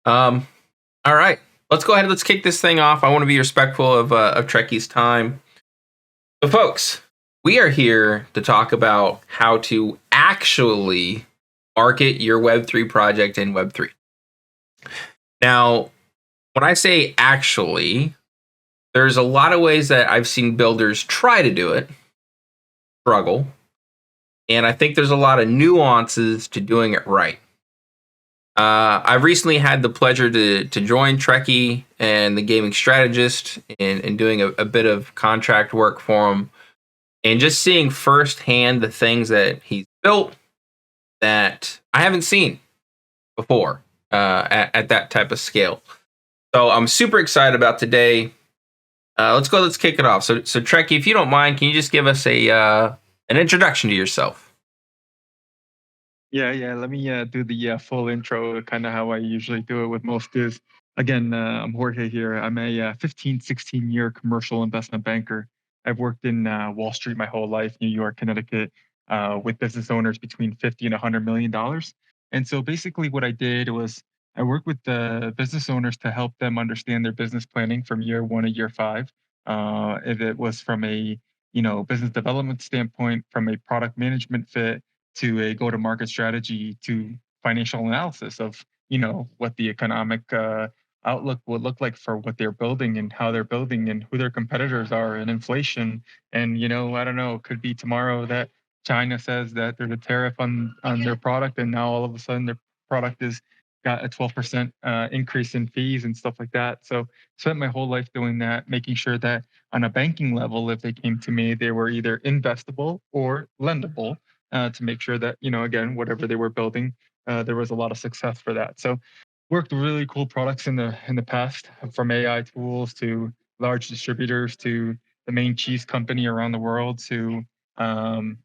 Um, all right, let's go ahead. Let's kick this thing off. I want to be respectful of Treki's time. So, folks, we are here to talk about how to actually market your Web3 project in Web3. Now, when I say actually, there's a lot of ways that I've seen builders try to do it, struggle, and I think there's a lot of nuances to doing it right. I've recently had the pleasure to join Treki and the Gaming Strategist and doing a bit of contract work for him, and just seeing firsthand the things that he's built that I haven't seen before at that type of scale. So I'm super excited about today. Let's kick it off. So Treki, if you don't mind, can you just give us an introduction to yourself? Yeah. Let me do the full intro, kind of how I usually do it with most is. Again, I'm Jorge here. I'm a 15, 16-year commercial investment banker. I've worked in Wall Street my whole life, New York, Connecticut, with business owners between 50 and $100 million. And so basically what I did was I worked with the business owners to help them understand their business planning from year one to year five. If it was from a business development standpoint, from a product management fit, to a go-to-market strategy, to financial analysis of what the economic outlook would look like for what they're building and how they're building and who their competitors are and inflation. And I don't know, it could be tomorrow that China says that there's a tariff on their product, and now all of a sudden their product is got a 12% increase in fees and stuff like that. So spent my whole life doing that, making sure that on a banking level, if they came to me, they were either investable or lendable, to make sure that again, whatever they were building, there was a lot of success for that. So worked really cool products in the past, from AI tools to large distributors to the main cheese company around the world to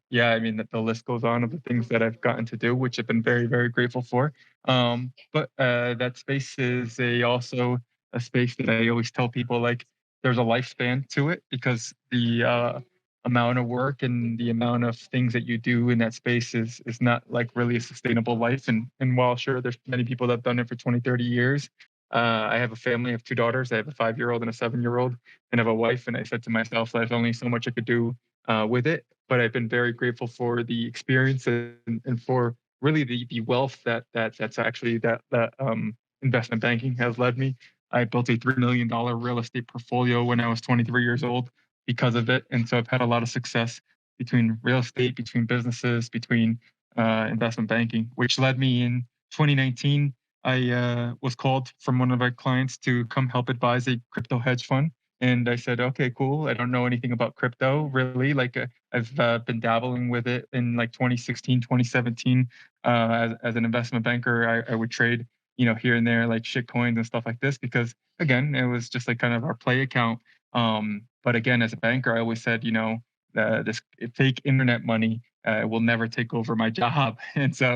yeah, I mean the list goes on of the things that I've gotten to do, which I've been very, very grateful for. But that space is also a space that I always tell people, like, there's a lifespan to it, because the amount of work and the amount of things that you do in that space is not like really a sustainable life. And while sure there's many people that have done it for 20, 30 years, I have a family, I have two daughters, I have a 5-year-old and a 7-year-old, and I have a wife. And I said to myself, there's only so much I could do with it. But I've been very grateful for the experience, and for really the wealth that's actually that investment banking has led me. I built a $3 million real estate portfolio when I was 23 years old because of it. And so I've had a lot of success between real estate, between businesses, between investment banking, which led me in 2019. I was called from one of our clients to come help advise a crypto hedge fund. And I said, okay, cool. I don't know anything about crypto really. Like, I've been dabbling with it in like 2016, 2017. As an investment banker, I would trade, here and there, like shit coins and stuff like this, because again, it was just like kind of our play account. But again, as a banker, I always said, this fake internet money will never take over my job. And so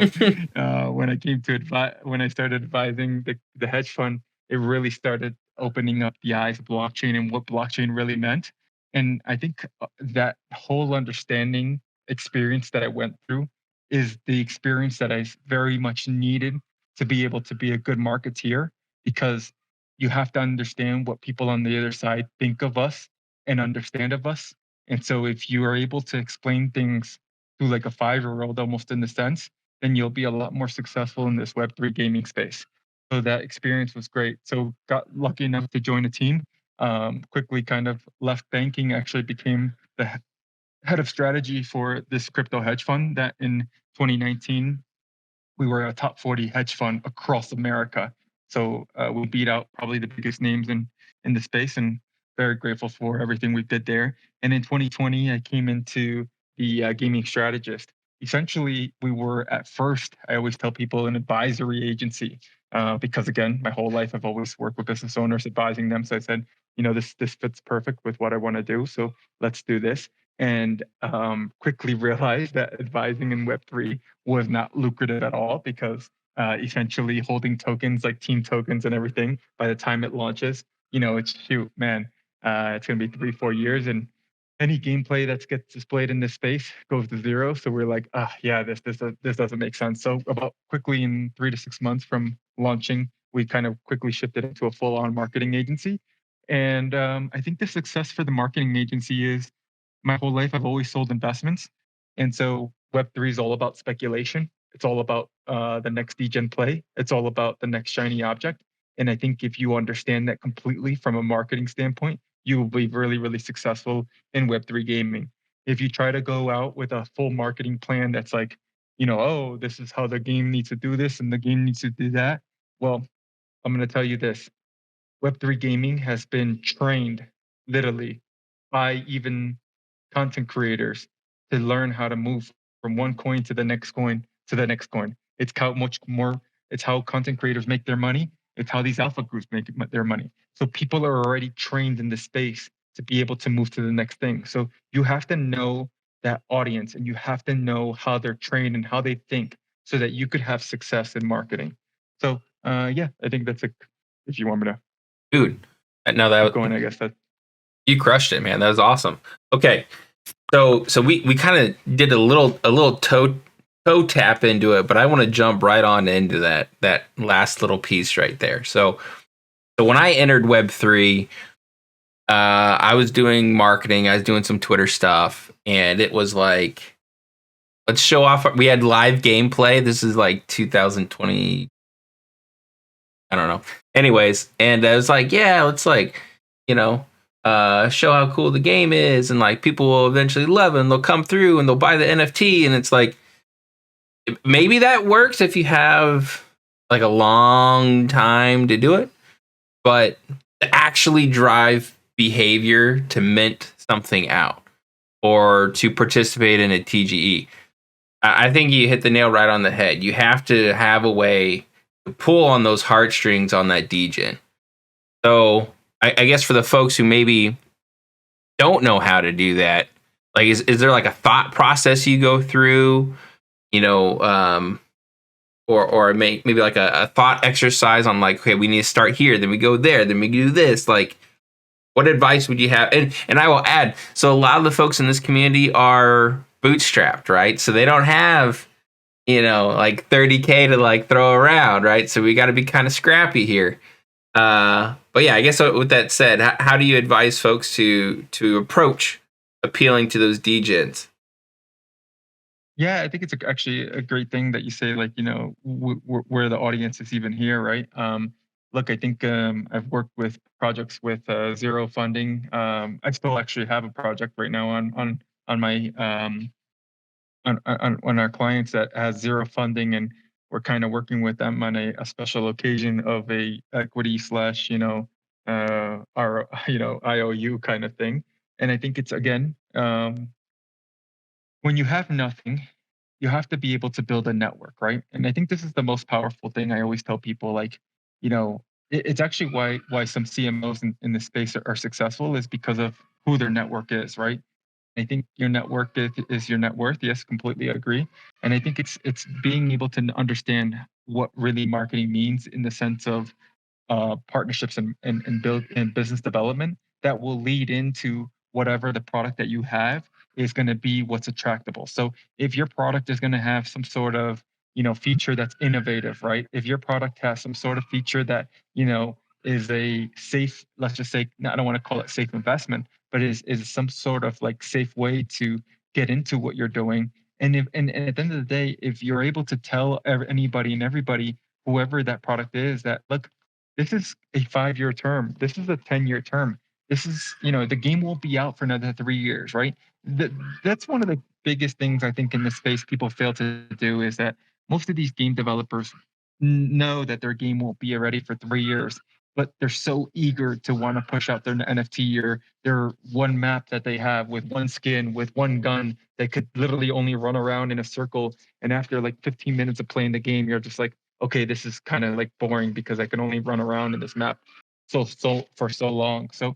when I came to when I started advising the hedge fund, it really started opening up the eyes of blockchain and what blockchain really meant. And I think that whole understanding experience that I went through is the experience that I very much needed to be able to be a good marketeer, because you have to understand what people on the other side think of us and understand of us. And so if you are able to explain things to like a 5-year-old almost, in the sense, then you'll be a lot more successful in this Web3 gaming space. So that experience was great. So got lucky enough to join a team. Quickly kind of left banking, actually became the head of strategy for this crypto hedge fund that in 2019 we were a top 40 hedge fund across America. So we beat out probably the biggest names in the space, and very grateful for everything we did there. And in 2020, I came into the Gaming Strategist. Essentially, we were at first, I always tell people, an advisory agency, because again, my whole life I've always worked with business owners, advising them. So I said, this fits perfect with what I want to do. So let's do this. And quickly realized that advising in Web3 was not lucrative at all, because essentially holding tokens like team tokens and everything, by the time it launches, it's shoot, man, it's going to be 3-4 years, and any gameplay that gets displayed in this space goes to zero. So we're like, yeah, this doesn't make sense. So about quickly, in 3 to 6 months from launching, we kind of quickly shifted into a full-on marketing agency. And I think the success for the marketing agency is my whole life I've always sold investments. And so Web3 is all about speculation. It's all about the next degen play. It's all about the next shiny object. And I think if you understand that completely from a marketing standpoint, you will be really, really successful in Web3 gaming. If you try to go out with a full marketing plan that's like, oh, this is how the game needs to do this and the game needs to do that. Well, I'm going to tell you this. Web3 gaming has been trained literally by even content creators to learn how to move from one coin to the next coin to the next coin. It's how much more, it's how content creators make their money. It's how these alpha groups make their money. So people are already trained in this space to be able to move to the next thing. So you have to know that audience and you have to know how they're trained and how they think so that you could have success in marketing. So yeah, I think that's if you want me to Dude, no, keep going, I guess that. you crushed it, man. That was awesome. Okay, so we kind of did a little toe tap into it, but I want to jump right on into that last little piece right there. So when I entered Web3, I was doing marketing. I was doing some Twitter stuff, and it was like, let's show off. We had live gameplay. This is like 2020. I don't know. Anyways, and I was like, yeah, let's like, show how cool the game is, and like people will eventually love it and they'll come through and they'll buy the NFT. And it's like, maybe that works if you have like a long time to do it, but to actually drive behavior to mint something out or to participate in a TGE, I think you hit the nail right on the head. You have to have a way to pull on those heartstrings on that degen. So I guess for the folks who maybe don't know how to do that, like is there like a thought process you go through, or maybe like a thought exercise on like, okay, we need to start here, then we go there, then we do this. Like, what advice would you have? And I will add, so a lot of the folks in this community are bootstrapped, right? So they don't have, like 30K to like throw around, right? So we got to be kind of scrappy here. But yeah, I guess with that said, how do you advise folks to approach appealing to those degens? Yeah, I think it's actually a great thing that you say, like, where the audience is even here, right? Look, I think I've worked with projects with zero funding. I still actually have a project right now on my on our clients that has zero funding, and we're kind of working with them on a special occasion of a equity slash our IOU kind of thing. And I think it's again when you have nothing, you have to be able to build a network, right? And I think this is the most powerful thing. I always tell people, like, it's actually why some CMOs in this space are successful is because of who their network is, right? I think your network is your net worth. Yes, completely agree. And I think it's being able to understand what really marketing means in the sense of partnerships and build and business development that will lead into whatever the product that you have is going to be what's attractable. So if your product is going to have some sort of feature that's innovative, right? If your product has some sort of feature that is a safe, let's just say, I don't want to call it safe investment, but is some sort of like safe way to get into what you're doing. And if and at the end of the day, if you're able to tell anybody and everybody, whoever that product is, that look, this is a 5-year term. This is a 10-year term. This is, the game won't be out for another 3 years, right? That's one of the biggest things I think in this space people fail to do is that most of these game developers know that their game won't be ready for 3 years, but they're so eager to want to push out their NFT or their one map that they have with one skin, with one gun that could literally only run around in a circle. And after like 15 minutes of playing the game, you're just like, okay, this is kind of like boring because I can only run around in this map so for so long. So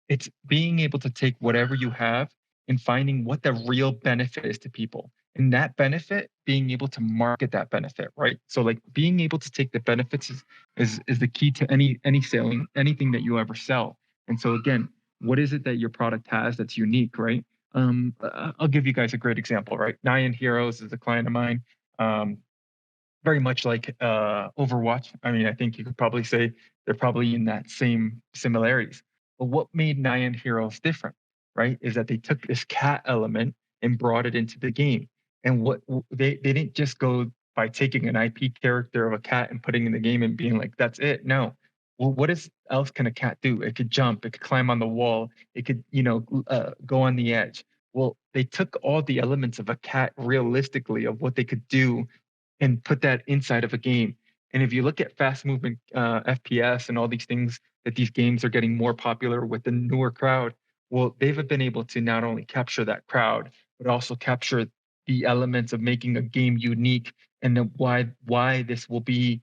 it's being able to take whatever you have and finding what the real benefit is to people. And that benefit, being able to market that benefit, right? So like being able to take the benefits is the key to any selling, anything that you ever sell. And so again, what is it that your product has that's unique, right? I'll give you guys a great example, right? Nyan Heroes is a client of mine. very much like Overwatch. I mean, I think you could probably say they're probably in that same similarities. But what made Nyan Heroes different, right, is that they took this cat element and brought it into the game. And they didn't just go by taking an IP character of a cat and putting in the game and being like, that's it. No. Well, else can a cat do? It could jump, it could climb on the wall, it could, go on the edge. Well, they took all the elements of a cat realistically of what they could do and put that inside of a game. And if you look at fast moving FPS and all these things that these games are getting more popular with the newer crowd, well, they've been able to not only capture that crowd, but also capture the elements of making a game unique, and why this will be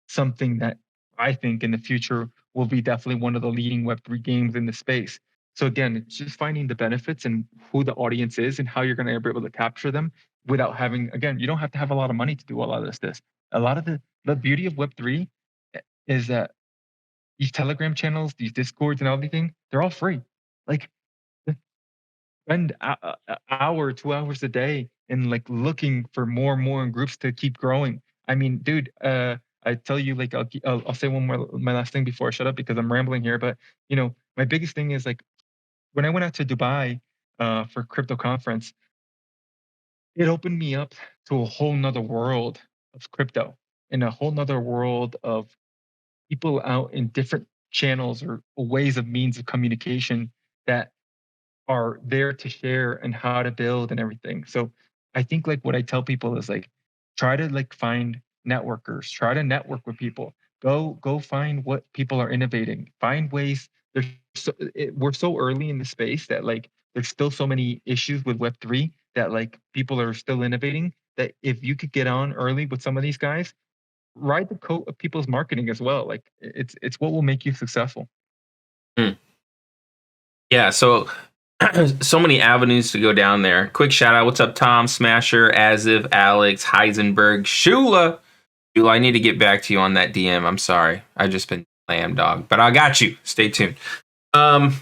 something that I think in the future will be definitely one of the leading Web3 games in the space. So again, it's just finding the benefits and who the audience is and how you're going to be able to capture them without having, again, you don't have to have a lot of money to do a lot of this. A lot of the beauty of Web3 is that these Telegram channels, these Discords and everything, they're all free. Like, spend an hour, 2 hours a day in like looking for more and more groups to keep growing. I mean, dude, I tell you, like, I'll say my last thing before I shut up because I'm rambling here. But my biggest thing is like when I went out to Dubai for crypto conference, it opened me up to a whole nother world of crypto and a whole nother world of people out in different channels or ways of means of communication that are there to share and how to build and everything. So I think like what I tell people is like try to like find networkers, try to network with people. Go find what people are innovating. Find ways. We're so early in the space that like there's still so many issues with Web3 that like people are still innovating. That if you could get on early with some of these guys, ride the coat of people's marketing as well. Like it's what will make you successful. Hmm. Yeah, so so many avenues to go down there. Quick shout out. What's up, Tom, Smasher, Aziv, Alex, Heisenberg, Shula. Shula, I need to get back to you on that DM. I'm sorry. I've just been lamb dog, but I got you. Stay tuned. Um,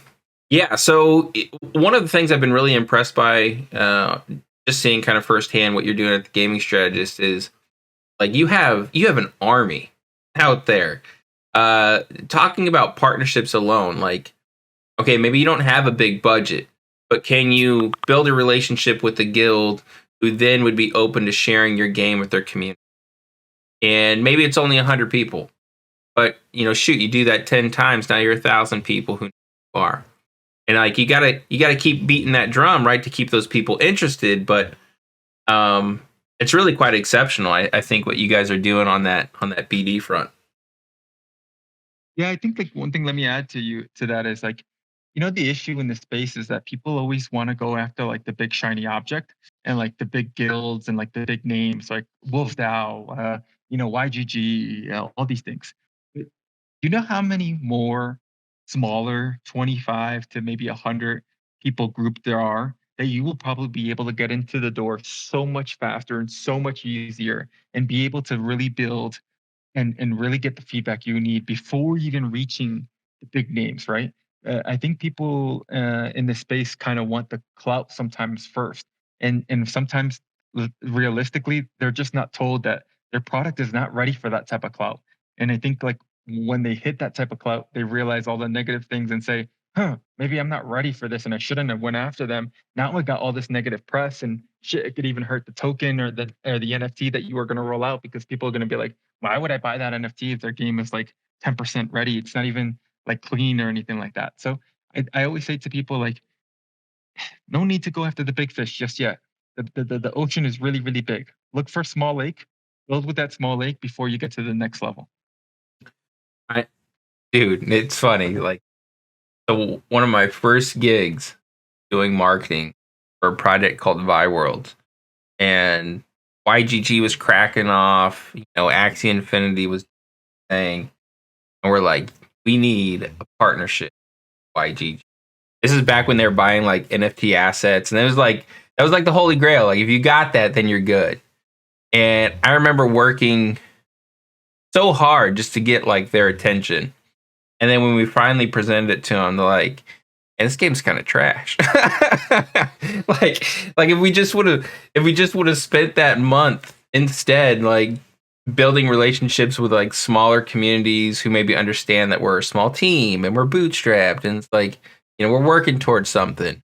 yeah, so one of the things I've been really impressed by, just seeing kind of firsthand what you're doing at the Gaming Strategist is like you have an army out there. Talking about partnerships alone, like okay, maybe you don't have a big budget, but can you build a relationship with the guild who then would be open to sharing your game with their community? And maybe it's only 100 people, but shoot, you do that 10 times, now you're 1,000 people who know who you are. And like you gotta keep beating that drum, right, to keep those people interested. But it's really quite exceptional. I think what you guys are doing on that BD front. Yeah, I think like one thing let me add to that is like, the issue in the space is that people always want to go after like the big shiny object and like the big guilds and like the big names like Wolves DAO, YGG, all these things. But you know how many more smaller 25 to maybe 100 people group there are that you will probably be able to get into the door so much faster and so much easier and be able to really build and really get the feedback you need before even reaching the big names, right? I think people in this space kind of want the clout sometimes first, and sometimes realistically, they're just not told that their product is not ready for that type of clout. And I think like when they hit that type of clout, they realize all the negative things and say, "Huh, maybe I'm not ready for this, and I shouldn't have went after them." Now I got all this negative press, and shit, it could even hurt the token or the NFT that you are going to roll out because people are going to be like, why would I buy that NFT if their game is like 10% ready? It's not even like clean or anything like that. So I always say to people like, no need to go after the big fish just yet. The ocean is really, really big. Look for a small lake, build with that small lake before you get to the next level. I, dude, it's funny. Like, so one of my first gigs doing marketing for a project called ViWorld, and YGG was cracking off. Axie Infinity was saying, and we're like, we need a partnership with YGG. This is back when they were buying like NFT assets, and that was like the holy grail. Like if you got that, then you're good. And I remember working so hard just to get like their attention. And then when we finally presented it to them, they're like, and this game's kind of trash. like if we just would have spent that month instead, like building relationships with like smaller communities who maybe understand that we're a small team and we're bootstrapped and it's like, we're working towards something.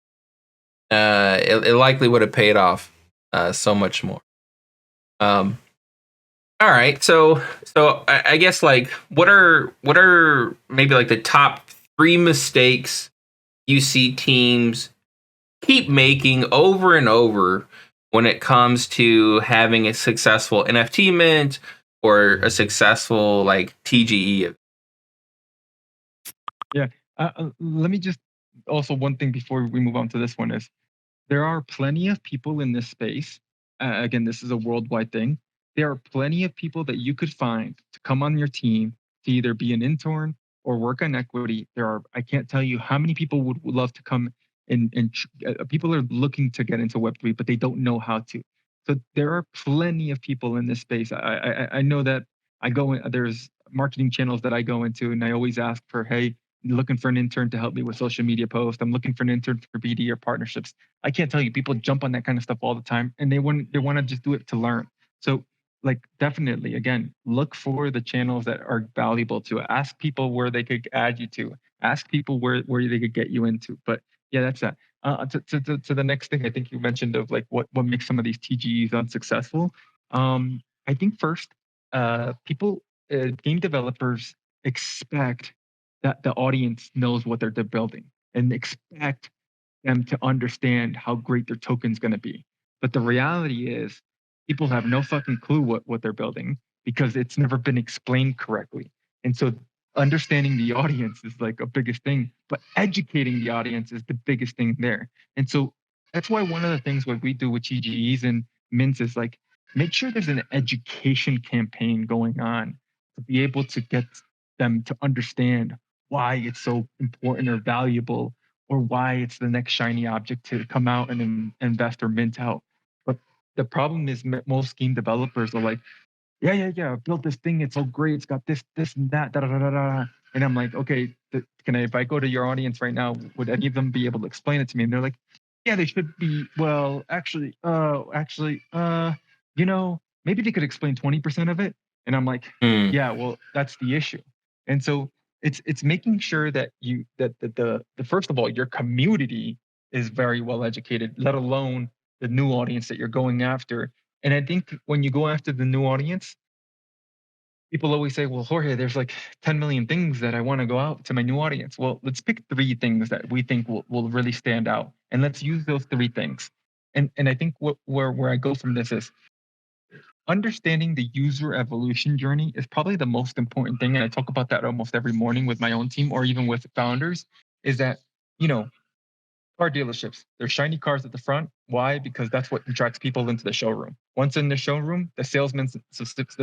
It likely would have paid off so much more. All right, so I guess like what are maybe like the top 3 mistakes you see teams keep making over and over when it comes to having a successful NFT mint or a successful like TGE? Yeah. Let me just also one thing before we move on to this one is there are plenty of people in this space. Again, this is a worldwide thing. There are plenty of people that you could find to come on your team to either be an intern or work on equity. I can't tell you how many people would love to come and people are looking to get into Web3, but they don't know how to. So there are plenty of people in this space. I know that I go in, there's marketing channels that I go into, and I always ask for, hey, looking for an intern to help me with social media posts. I'm looking for an intern for BD or partnerships. I can't tell you, people jump on that kind of stuff all the time, and they want to just do it to learn. So like definitely, again, look for the channels that are valuable to ask people where they could add you to, ask people where they could get you into. But yeah, that's that. To the next thing, I think you mentioned of like what makes some of these TGEs unsuccessful. I think first, people, game developers expect that the audience knows what they're building and expect them to understand how great their token's going to be. But the reality is, people have no fucking clue what they're building because it's never been explained correctly. And so, understanding the audience is like a biggest thing, but educating the audience is the biggest thing there. And so, that's why one of the things what we do with TGEs and mints is like make sure there's an education campaign going on to be able to get them to understand why it's so important or valuable or why it's the next shiny object to come out and invest or mint out. But the problem is most game developers are like, yeah, I built this thing. It's so great. It's got this, and that, da da da da da. And I'm like, okay, if I go to your audience right now, would any of them be able to explain it to me? And they're like, yeah, they should be. Well, maybe they could explain 20% of it. And I'm like, Hmm. yeah, well, that's the issue. And so it's making sure that the first of all, your community is very well educated, let alone the new audience that you're going after. And I think when you go after the new audience, people always say, well, Jorge, there's like 10 million things that I want to go out to my new audience. Well, let's pick 3 things that we think will really stand out. And let's use those 3 things. And I think where I go from this is understanding the user evolution journey is probably the most important thing. And I talk about that almost every morning with my own team or even with founders, is that, you know, car dealerships. There's shiny cars at the front. Why? Because that's what attracts people into the showroom. Once in the showroom, the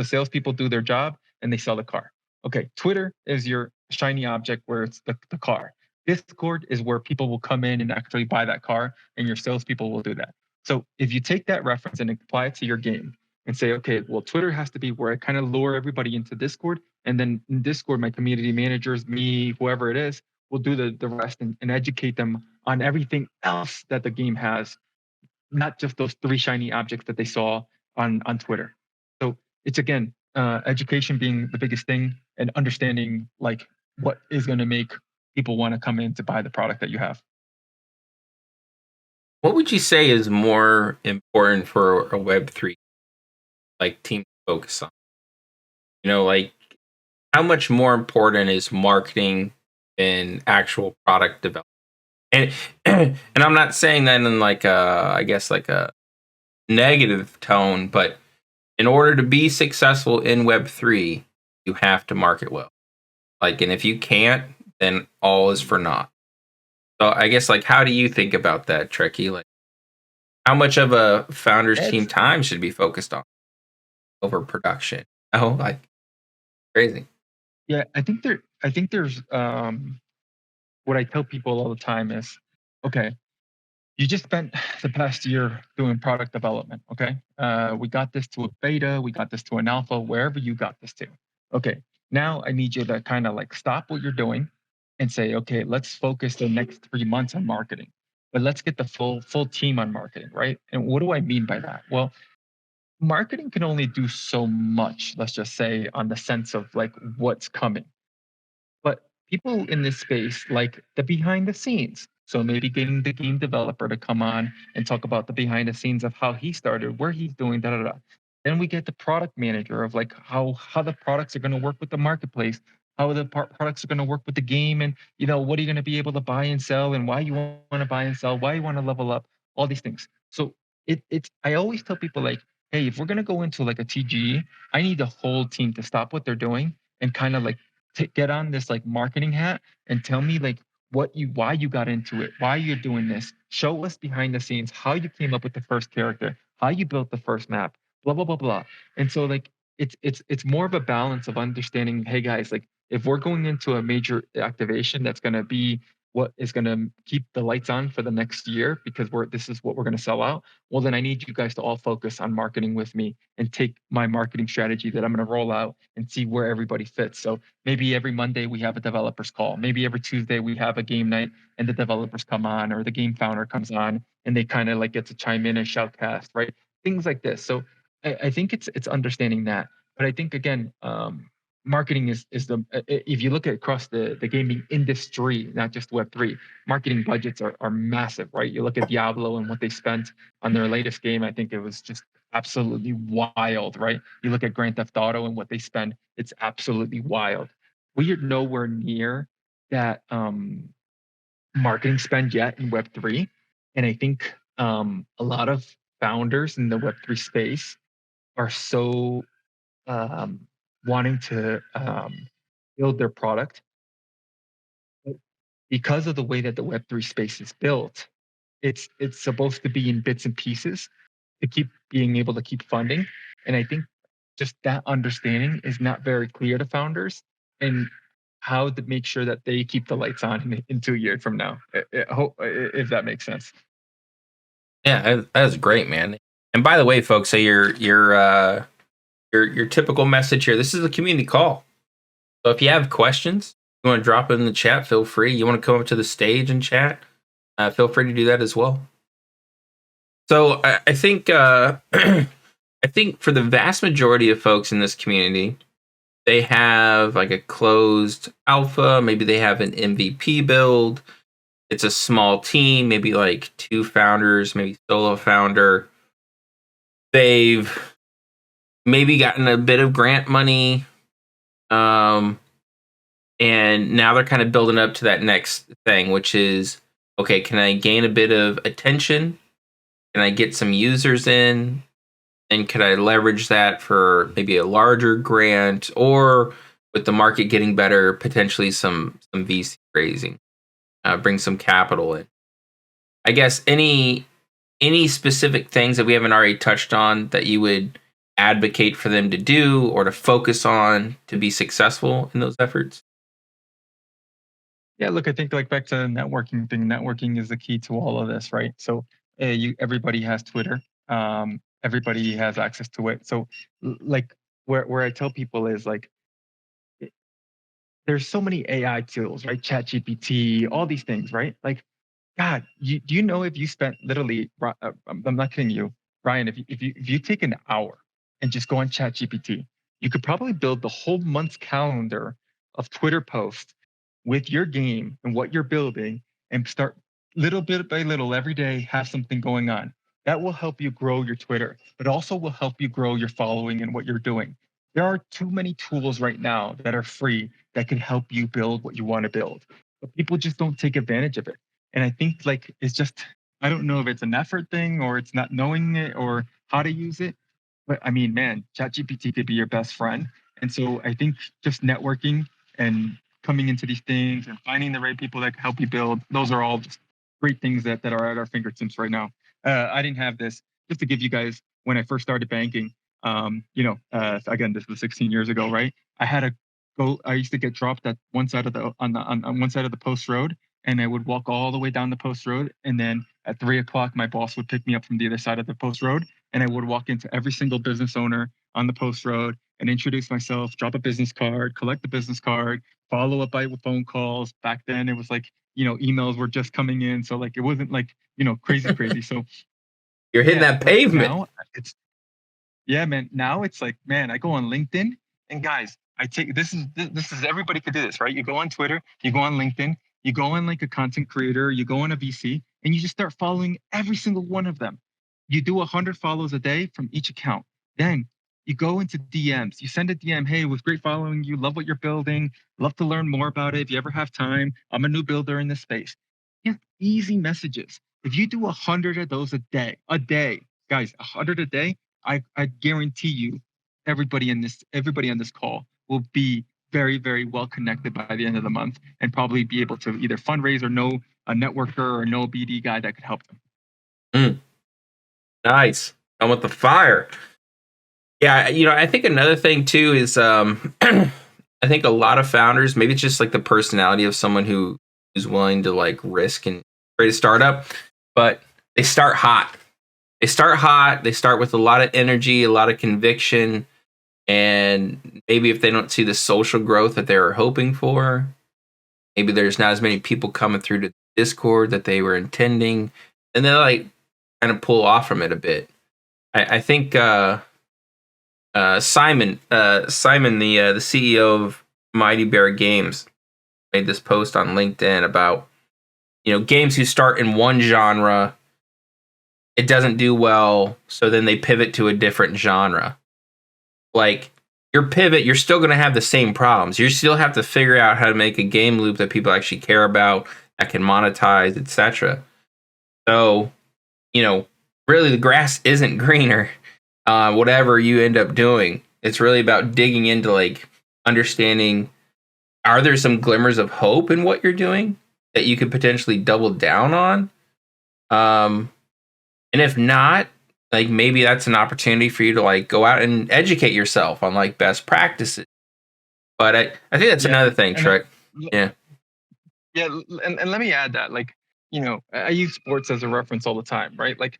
salespeople do their job and they sell the car. Okay, Twitter is your shiny object where it's the car. Discord is where people will come in and actually buy that car, and your salespeople will do that. So if you take that reference and apply it to your game and say, okay, well, Twitter has to be where I kind of lure everybody into Discord, and then in Discord, my community managers, me, whoever it is, will do the rest and educate them on everything else that the game has, not just those 3 shiny objects that they saw on Twitter. So it's again, education being the biggest thing and understanding like what is going to make people want to come in to buy the product that you have. What would you say is more important for a Web3 like team to focus on? Like how much more important is marketing than actual product development? And and I'm not saying that in like I guess like a negative tone, but in order to be successful in Web3, you have to market well. Like, and if you can't, then all is for naught. So I guess like how do you think about that, Treki? Like how much of a founder's team It's time should be focused on over production? Oh, like crazy. yeah, I think there's what I tell people all the time is, okay, you just spent the past year doing product development. Okay. We got this to a beta, we got this to an alpha, wherever you got this to. Okay. Now I need you to kind of like stop what you're doing and say, okay, let's focus the next 3 months on marketing, but let's get the full team on marketing, right? And what do I mean by that? Well, marketing can only do so much, let's just say, on the sense of like what's coming. But people in this space like the behind the scenes. So maybe getting the game developer to come on and talk about the behind the scenes of how he started, where he's doing, da da da. Then we get the product manager of like how the products are going to work with the marketplace, how the products are going to work with the game, and what are you going to be able to buy and sell, and why you want to buy and sell, why you want to level up, all these things. So it's I always tell people like, hey, if we're going to go into like a TGE, I need the whole team to stop what they're doing and kind of like get on this like marketing hat and tell me like why you got into it, why you're doing this. Show us behind the scenes how you came up with the first character, how you built the first map, blah blah blah blah. And so like it's more of a balance of understanding, hey guys, like if we're going into a major activation that's going to be what is going to keep the lights on for the next year because this is what we're going to sell out, well then I need you guys to all focus on marketing with me and take my marketing strategy that I'm going to roll out and see where everybody fits. So maybe every Monday we have a developers call. Maybe every Tuesday we have a game night and the developers come on or the game founder comes on and they kind of like get to chime in and shoutcast, right? Things like this. So I think it's understanding that. But I think again, marketing is the if you look at across the gaming industry, not just Web3, marketing budgets are massive, right? You look at Diablo and what they spent on their latest game. I think it was just absolutely wild, right? You look at Grand Theft Auto and what they spend, it's absolutely wild. We are nowhere near that marketing spend yet in Web3. And I think a lot of founders in the Web3 space are so um, wanting to build their product. But because of the way that the Web3 space is built, it's supposed to be in bits and pieces to keep being able to keep funding. And I think just that understanding is not very clear to founders and how to make sure that they keep the lights on in 2 years from now. If that makes sense. Yeah, that is great, man. And by the way, folks, so your typical message here. This is a community call. So if you have questions, you want to drop it in the chat, feel free. You want to come up to the stage and chat, feel free to do that as well. So I think I think for the vast majority of folks in this community, they have like a closed alpha. Maybe they have an MVP build. It's a small team, maybe like 2 founders, maybe solo founder. They've maybe gotten a bit of grant money. And now they're kind of building up to that next thing, which is, okay, can I gain a bit of attention? Can I get some users in? And could I leverage that for maybe a larger grant, or with the market getting better, potentially some VC raising, bring some capital in? I guess any specific things that we haven't already touched on that you would advocate for them to do or to focus on to be successful in those efforts? Yeah, look, I think like back to the networking thing. Networking is the key to all of this, right? So, everybody has Twitter. Everybody has access to it. So, like where I tell people is like, there's so many AI tools, right? Chat GPT, all these things, right? Like, God, do you know if you spent literally, I'm not kidding you, Brian, if you take an hour and just go on Chat GPT, you could probably build the whole month's calendar of Twitter posts with your game and what you're building and start little bit by little every day, have something going on. That will help you grow your Twitter, but also will help you grow your following and what you're doing. There are too many tools right now that are free that can help you build what you want to build, but people just don't take advantage of it. And I think like it's just, I don't know if it's an effort thing or it's not knowing it or how to use it. But I mean, man, ChatGPT could be your best friend. And so I think just networking and coming into these things and finding the right people that can help you build, those are all just great things that are at our fingertips right now. I didn't have this, just to give you guys, when I first started banking, again, this was 16 years ago, right? I used to get dropped at one side of the, on one side of the post road, and I would walk all the way down the post road. And then at 3 o'clock, my boss would pick me up from the other side of the post road. And I would walk into every single business owner on the post road and introduce myself, drop a business card, collect the business card, follow up by phone calls. Back then, it was like, emails were just coming in. So like, it wasn't like, crazy. So You're hitting yeah, that but pavement. now it's Yeah, man. Now it's like, man, I go on LinkedIn, and guys, I take this is everybody could do this, right? You go on Twitter, you go on LinkedIn, you go on like a content creator, you go on a VC, and you just start following every single one of them. You do 100 follows a day from each account. Then you go into DMs. You send a DM, hey, it was great following you. Love what you're building. Love to learn more about it. If you ever have time, I'm a new builder in this space. Just easy messages. If you do 100 of those a day, guys, 100 a day, I guarantee you, everybody on this call will be very, very well connected by the end of the month and probably be able to either fundraise or know a networker or know a BD guy that could help them. Nice. I'm with the fire. Yeah, I think another thing too is I think a lot of founders, maybe it's just like the personality of someone who's willing to like risk and create a startup, but they start hot. They start hot, they start with a lot of energy, a lot of conviction, and maybe if they don't see the social growth that they were hoping for, maybe there's not as many people coming through to Discord that they were intending, and they like kind of pull off from it a bit. I think Simon, the CEO of Mighty Bear Games, made this post on LinkedIn about games who start in one genre, it doesn't do well, so then they pivot to a different genre. Like your pivot, you're still going to have the same problems. You still have to figure out how to make a game loop that people actually care about, that can monetize, etc. So, really the grass isn't greener. Whatever you end up doing, it's really about digging into like understanding, are there some glimmers of hope in what you're doing that you could potentially double down on? And if not, like maybe that's an opportunity for you to like go out and educate yourself on like best practices. But I think that's another thing, Trek. Yeah. Yeah, and let me add that, like, I use sports as a reference all the time, right? Like,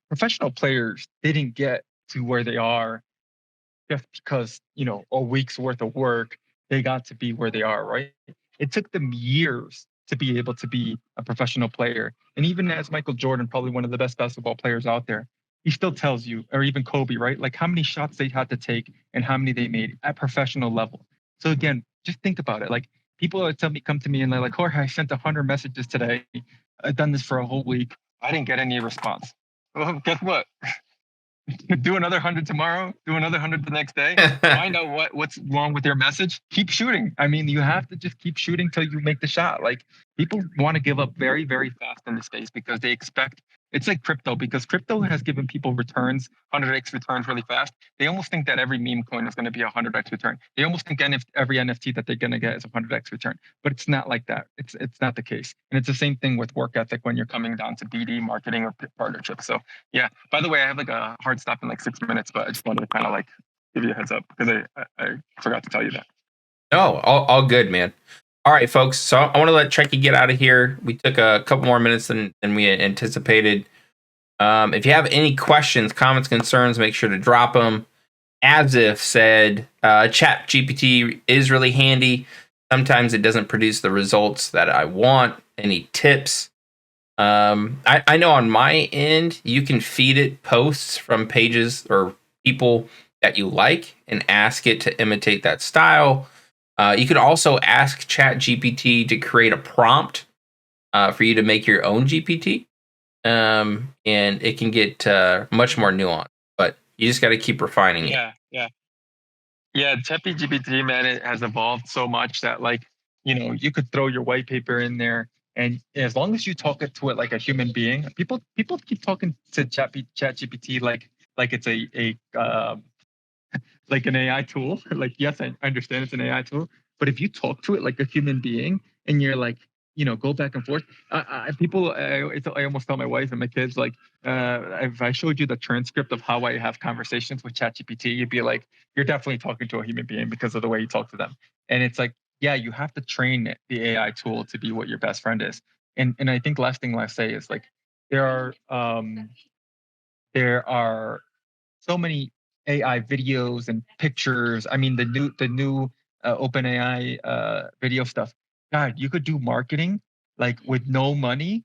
professional players didn't get to where they are just because, a week's worth of work, they got to be where they are, right? It took them years to be able to be a professional player. And even as Michael Jordan, probably one of the best basketball players out there, he still tells you, or even Kobe, right? Like how many shots they had to take and how many they made at professional level. So again, just think about it. Like people come to me and they're like, Jorge, I sent 100 messages today. I've done this for a whole week. I didn't get any response. Well, guess what? Do another 100 tomorrow, do another 100 the next day. Find out what's wrong with your message. Keep shooting. I mean, you have to just keep shooting till you make the shot. Like people want to give up very, very fast in this space because they expect it's like crypto, because crypto has given people returns, 100x returns really fast. They almost think that every meme coin is going to be a 100x return. They almost think every NFT that they're going to get is a 100x return, but it's not like that. It's not the case. And it's the same thing with work ethic when you're coming down to BD, marketing, or partnership. So yeah. By the way, I have like a hard stop in like 6 minutes, but I just wanted to kind of like give you a heads up because I forgot to tell you that. No, all good, man. All right, folks. So I want to let Treki get out of here. We took a couple more minutes than we anticipated. If you have any questions, comments, concerns, make sure to drop them. As if said, Chat GPT is really handy. Sometimes it doesn't produce the results that I want. Any tips? I know on my end, you can feed it posts from pages or people that you like and ask it to imitate that style. You can also ask ChatGPT to create a prompt for you to make your own GPT. And it can get much more nuanced, but you just got to keep refining it. Yeah. ChatGPT, man, it has evolved so much that like, you could throw your white paper in there, and as long as you talk to it like a human being, people keep talking to ChatGPT like it's like an AI tool. Like, yes, I understand it's an AI tool, but if you talk to it like a human being and you're like, go back and forth, I almost tell my wife and my kids, like, if I showed you the transcript of how I have conversations with ChatGPT, you'd be like, you're definitely talking to a human being because of the way you talk to them. And it's like, yeah, you have to train the AI tool to be what your best friend is. And I think last thing I'll say is like, there are so many AI videos and pictures. I mean, the new OpenAI video stuff. God, you could do marketing like with no money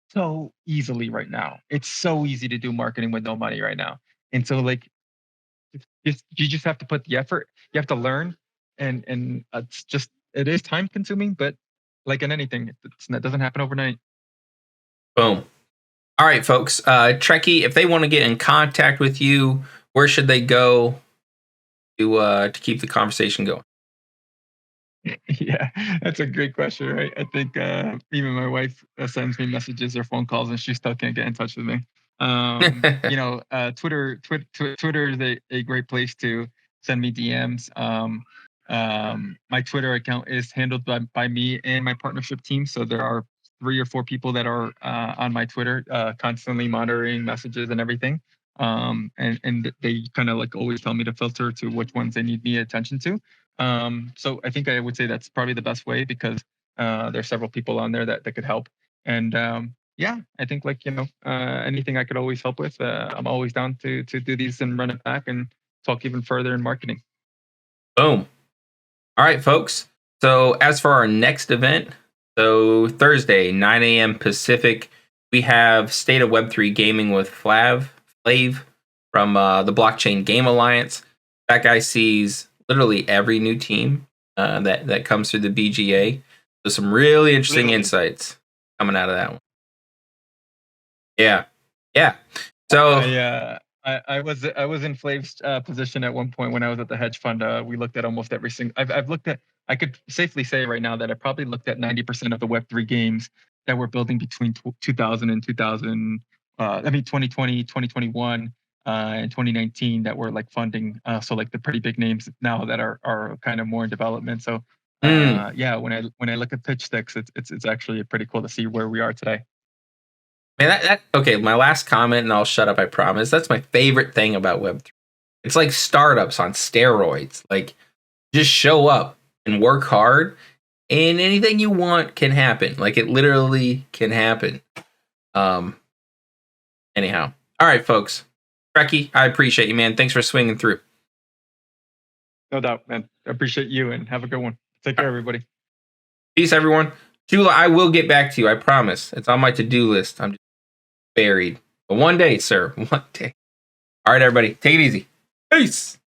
so easily right now. It's so easy to do marketing with no money right now. And so like You just have to put the effort. You have to learn, and it is time consuming, but like in anything, it doesn't happen overnight. Boom. All right, folks. Treki, if they want to get in contact with you, where should they go to keep the conversation going? Yeah, that's a great question, right? I think even my wife sends me messages or phone calls, and she still can't get in touch with me. Twitter is a great place to send me DMs. My Twitter account is handled by me and my partnership team, so there are 3 or 4 people that are on my Twitter, constantly monitoring messages and everything. And they kind of like always tell me to filter to which ones they need me attention to. So I think I would say that's probably the best way, because there's several people on there that could help. And yeah, I think anything I could always help with, I'm always down to do these and run it back and talk even further in marketing. Boom. All right, folks. So as for our next event, so Thursday, 9 a.m. Pacific, we have State of Web3 Gaming with Flav from the Blockchain Game Alliance. That guy sees literally every new team that comes through the BGA. So some really interesting insights coming out of that one. Yeah. So I was in Flav's position at one point when I was at the hedge fund. We looked at almost every single. I've looked at. I could safely say right now that I probably looked at 90% of the Web3 games that were building between 2000 and 2000. 2020, 2021, and 2019 that were like funding. So like the pretty big names now that are kind of more in development. So yeah, when I look at pitch sticks, it's actually pretty cool to see where we are today. Man, that okay. My last comment, and I'll shut up. I promise. That's my favorite thing about Web3. It's like startups on steroids. Like, just show up and work hard, and anything you want can happen. Like, it literally can happen. Anyhow, all right, folks. Treki, I appreciate you, man. Thanks for swinging through. No doubt, man. I appreciate you, and have a good one. Take care, everybody. Peace, everyone. Jula, I will get back to you. I promise. It's on my to-do list. I'm just buried. But one day, sir. One day. All right, everybody. Take it easy. Peace.